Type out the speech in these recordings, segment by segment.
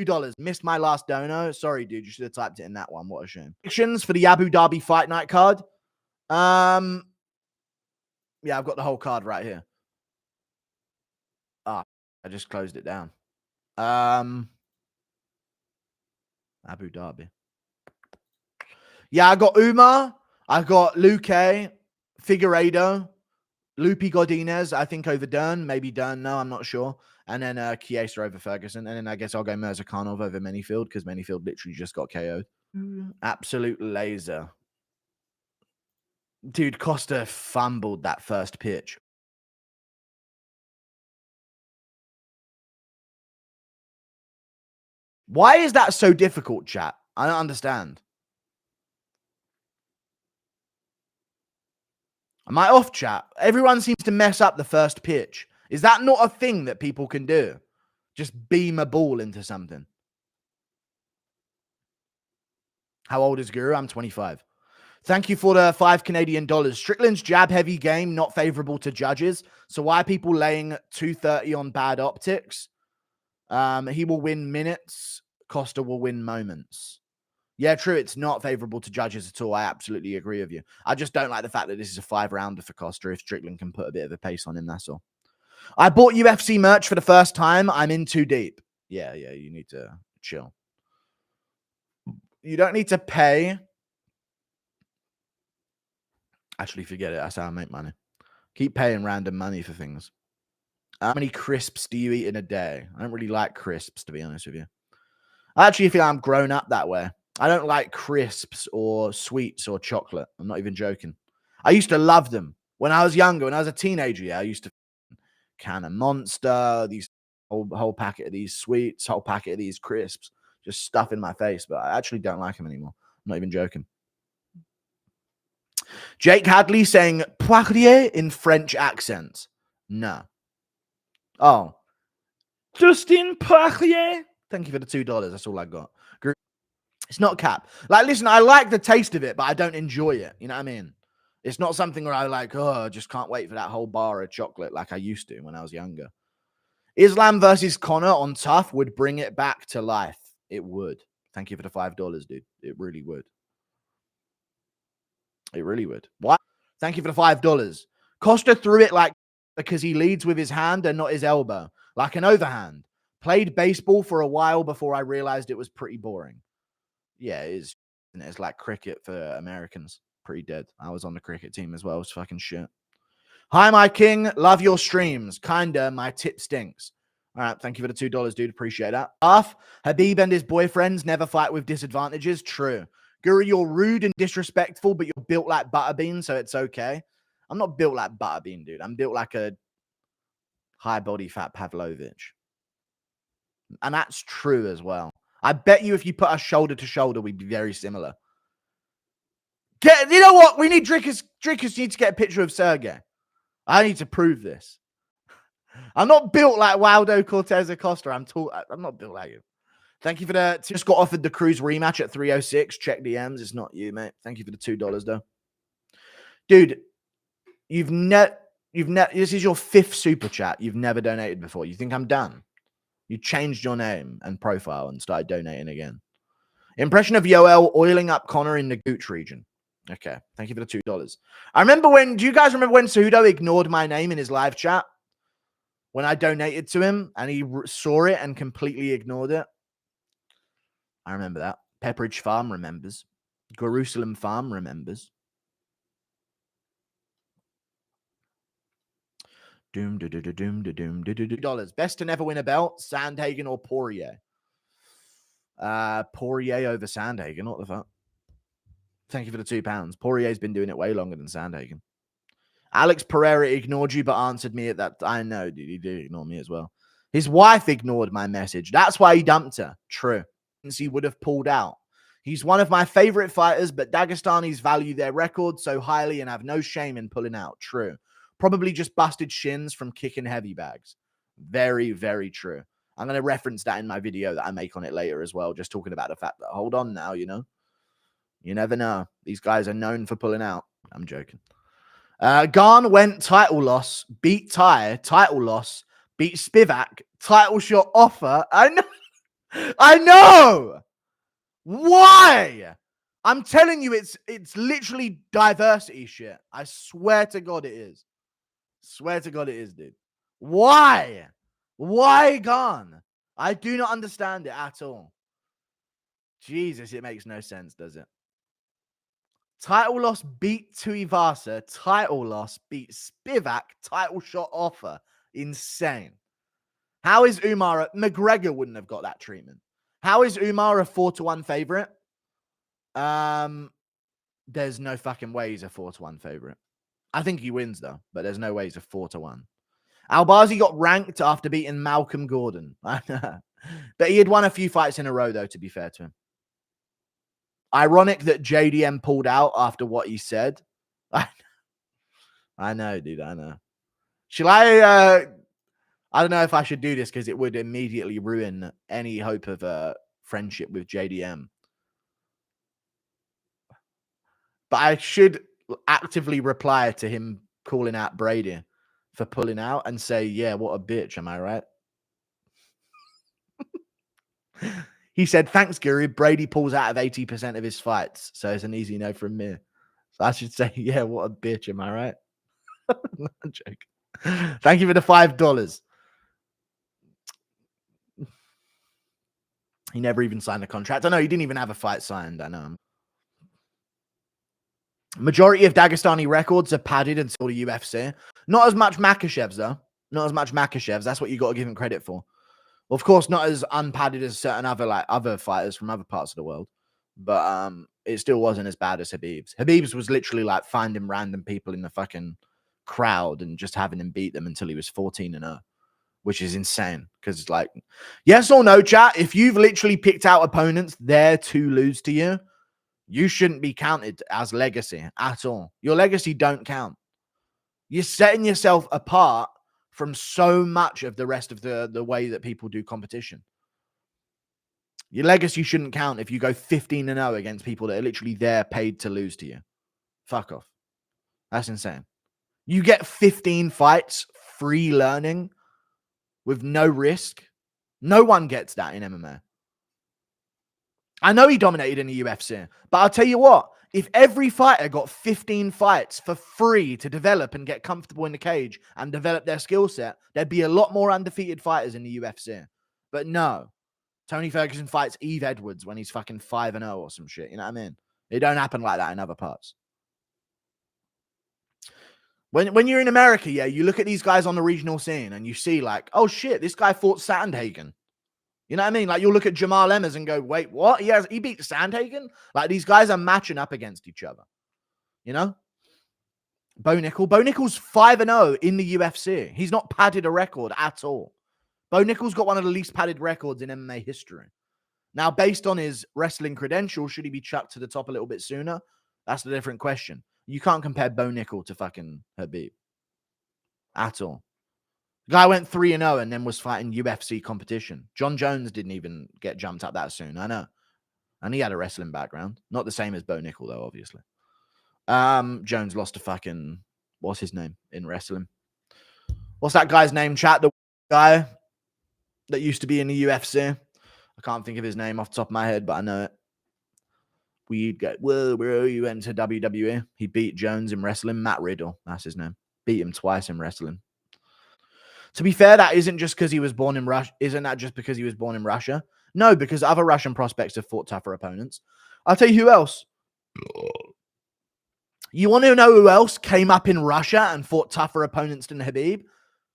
$2. Missed my last dono. Sorry, dude. You should have typed it in that one. What a shame. Predictions for the Abu Dhabi Fight Night card. Yeah, I've got the whole card right here. I just closed it down. Abu Dhabi. Yeah, I got Umar. I got Luque, Figueiredo, Lupi Godinez, I think over Dern. Maybe Dern, no, I'm not sure. And then Chiesa over Ferguson. And then I guess I'll go Mirzakhanov over Manyfield because Manyfield literally just got KO'd. Absolute laser. Dude, Costa fumbled that first pitch. Why is that so difficult, chat? I don't understand. Am I off, chat? Everyone seems to mess up the first pitch. Is that not a thing that people can do? Just beam a ball into something. How old is Guru? I'm 25. Thank you for the $5 Canadian. Strickland's jab-heavy game, not favorable to judges. So why are people laying 230 on bad optics? He will win minutes. Costa will win moments. Yeah, true. It's not favorable to judges at all. I absolutely agree with you. I just don't like the fact that this is a 5-rounder for Costa. If Strickland can put a bit of a pace on him, that's all. I bought UFC merch for the first time. I'm in too deep. Yeah, you need to chill. You don't need to pay. Actually, forget it. That's how I make money. Keep paying random money for things. How many crisps do you eat in a day? I don't really like crisps, to be honest with you. I actually feel I'm grown up that way. I don't like crisps or sweets or chocolate. I'm not even joking. I used to love them when I was younger. When I was a teenager, yeah, I used to can a Monster, these whole packet of these sweets, whole packet of these crisps, just stuff in my face. But I actually don't like them anymore. I'm not even joking. Jake Hadley saying Poirier in French accent. No. Oh. Justin Poirier. Thank you for the $2. That's all I got. It's not cap. Like, listen, I like the taste of it, but I don't enjoy it. You know what I mean? It's not something where I like, oh, I just can't wait for that whole bar of chocolate like I used to when I was younger. Islam versus Conor on Tough would bring it back to life. It would. Thank you for the $5, dude. It really would. It really would. Why? Thank you for the $5. Costa threw it like because he leads with his hand and not his elbow, like an overhand. Played baseball for a while before I realized it was pretty boring. Yeah, it is. It's like cricket for Americans. Pretty dead. I was on the cricket team as well. It's fucking shit. Hi, my king. Love your streams. Kinda. My tip stinks. All right. Thank you for the $2, dude. Appreciate that. Khabib and his boyfriends never fight with disadvantages. True. Guru, you're rude and disrespectful, but you're built like Butterbean, so it's okay. I'm not built like Butterbean, dude. I'm built like a high body fat Pavlovich. And that's true as well. I bet you if you put us shoulder to shoulder, we'd be very similar. You know what? We need Drickers. Drickers need to get a picture of Sergey. I need to prove this. I'm not built like Waldo Cortez Acosta. I'm not built like you. Thank you for the. Just got offered the Cruz rematch at 306. Check DMs. It's not you, mate. Thank you for the $2 though, dude. This is your 5th super chat. You've never donated before. You think I'm done? You changed your name and profile and started donating again. Impression of Yoel oiling up Conor in the Gooch region. Okay. Thank you for the $2. Do you guys remember when Cejudo ignored my name in his live chat? When I donated to him and he saw it and completely ignored it? I remember that. Pepperidge Farm remembers. Jerusalem Farm remembers. $. Best to never win a belt, Sandhagen or Poirier? Poirier over Sandhagen. What the fuck? Thank you for the £2. Poirier's been doing it way longer than Sandhagen. Alex Pereira ignored you, but answered me at that. I know, dude. He did ignore me as well. His wife ignored my message. That's why he dumped her. True. Since he would have pulled out. He's one of my favorite fighters, but Dagestanis value their record so highly and have no shame in pulling out. True. Probably just busted shins from kicking heavy bags. Very, very true. I'm going to reference that in my video that I make on it later as well. Just talking about the fact that, hold on now, you know. You never know. These guys are known for pulling out. I'm joking. Garn went title loss, beat Ty, title loss, beat Spivak, title shot offer. I know. I know. Why? I'm telling you, it's literally diversity shit. I swear to God it is. Swear to God it is, dude. Why? Why gone? I do not understand it at all. Jesus, it makes no sense, does it? Title loss beat Tuivasa. Title loss beat Spivak. Title shot offer. Insane. How is Umar? McGregor wouldn't have got that treatment. How is Umar a 4-1 favorite? There's no fucking way he's a 4-1 favorite. I think he wins though, but there's no way he's a 4-1. Albazi got ranked after beating Malcolm Gordon. But he had won a few fights in a row though, to be fair to him. Ironic that JDM pulled out after what he said. I know, dude. I know. Shall I don't know if I should do this because it would immediately ruin any hope of a friendship with JDM. But I should actively reply to him calling out Brady for pulling out and say, yeah, what a bitch. Am I right? He said, thanks, Guru. Brady pulls out of 80% of his fights. So it's an easy no from me. So I should say, yeah, what a bitch. Am I right? I'm joking. Thank you for the $5. He never even signed the contract. I know he didn't even have a fight signed. I know. Majority of Dagestani records are padded until the UFC. Not as much Makashev's, though. Not as much Makashev's. That's what you got to give him credit for. Well, of course, not as unpadded as certain other fighters from other parts of the world. But it still wasn't as bad as Khabib's. Khabib's was literally like finding random people in the fucking crowd and just having him beat them until he was 14-0, which is insane. Because it's like, yes or no, chat, if you've literally picked out opponents there to lose to you, you shouldn't be counted as legacy at all. Your legacy don't count. You're setting yourself apart from so much of the rest of the way that people do competition. Your legacy shouldn't count if you go 15-0 against people that are literally there paid to lose to you. Fuck off. That's insane. You get 15 fights, free learning, with no risk. No one gets that in MMA. I know he dominated in the UFC, but I'll tell you what, if every fighter got 15 fights for free to develop and get comfortable in the cage and develop their skill set, there'd be a lot more undefeated fighters in the UFC. But no, Tony Ferguson fights Eve Edwards when he's fucking 5-0 or some shit. You know what I mean? It don't happen like that in other parts. When you're in America, yeah, you look at these guys on the regional scene and you see like, oh shit, this guy fought Sandhagen. You know what I mean? Like, you'll look at Jamal Emmers and go, wait, what? He beat Sandhagen? Like, these guys are matching up against each other. You know? Bo Nickal's 5-0 in the UFC. He's not padded a record at all. Bo Nickal's got one of the least padded records in MMA history. Now, based on his wrestling credentials, should he be chucked to the top a little bit sooner? That's a different question. You can't compare Bo Nickal to fucking Khabib. At all. Guy went 3-0 and then was fighting UFC competition. John Jones didn't even get jumped up that soon. I know. And he had a wrestling background. Not the same as Bo Nickal, though, obviously. Jones lost to fucking... What's his name in wrestling? What's that guy's name, chat? The guy that used to be in the UFC. I can't think of his name off the top of my head, but I know it. We'd go, whoa, bro, you went to WWE. He beat Jones in wrestling. Matt Riddle, that's his name. Beat him twice in wrestling. To be fair, that isn't just because he was born in Russia. Isn't that just because he was born in Russia? No, because other Russian prospects have fought tougher opponents. I'll tell you who else. You want to know who else came up in Russia and fought tougher opponents than Khabib?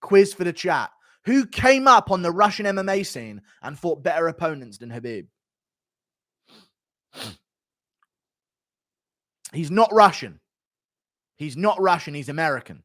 Quiz for the chat. Who came up on the Russian MMA scene and fought better opponents than Khabib? He's not Russian. He's not Russian. He's American.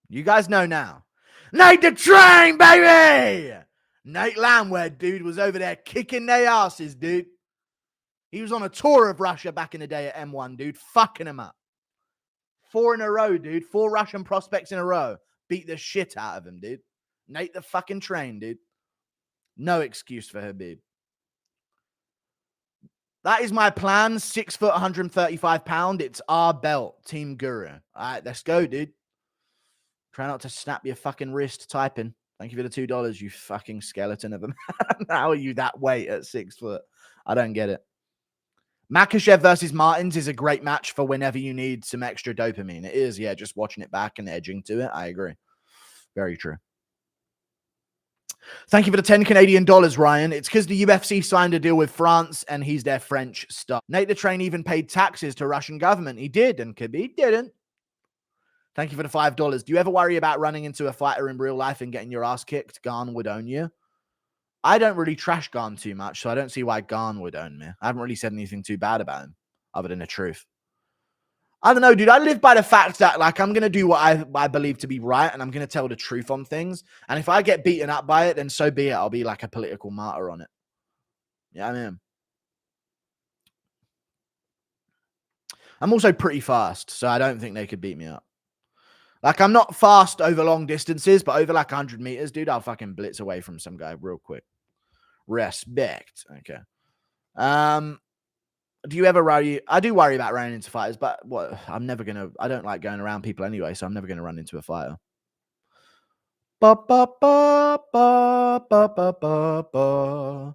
You guys know now. Nate the Train, baby! Nate Landwehr, dude, was over there kicking their asses, dude. He was on a tour of Russia back in the day at M1, dude. Fucking him up. 4 in a row, dude. 4 Russian prospects in a row. Beat the shit out of him, dude. Nate the fucking Train, dude. No excuse for Khabib. That is my plan. 6 foot, 135 pound. It's our belt. Team Guru. All right, let's go, dude. Try not to snap your fucking wrist typing. Thank you for the $2, you fucking skeleton of a man. How are you that weight at 6 foot? I don't get it. Makhachev versus Martins is a great match for whenever you need some extra dopamine. It is, yeah, just watching it back and edging to it. I agree. Very true. Thank you for the 10 Canadian dollars, Ryan. It's because the UFC signed a deal with France and he's their French star. Nate the Train even paid taxes to Russian government. He did, and Khabib didn't. Thank you for the $5. Do you ever worry about running into a fighter in real life and getting your ass kicked? Garn would own you. I don't really trash Garn too much, so I don't see why Garn would own me. I haven't really said anything too bad about him, other than the truth. I don't know, dude. I live by the fact that, like, I'm going to do what I believe to be right, and I'm going to tell the truth on things. And if I get beaten up by it, then so be it. I'll be like a political martyr on it. Yeah, I mean. I'm also pretty fast, so I don't think they could beat me up. Like, I'm not fast over long distances, but over like 100 meters, dude, I'll fucking blitz away from some guy real quick. Respect. Okay. Do you ever worry? I do worry about running into fighters, but what? I don't like going around people anyway, so I'm never going to run into a fighter. Ba, ba, ba, ba, ba, ba, ba, ba.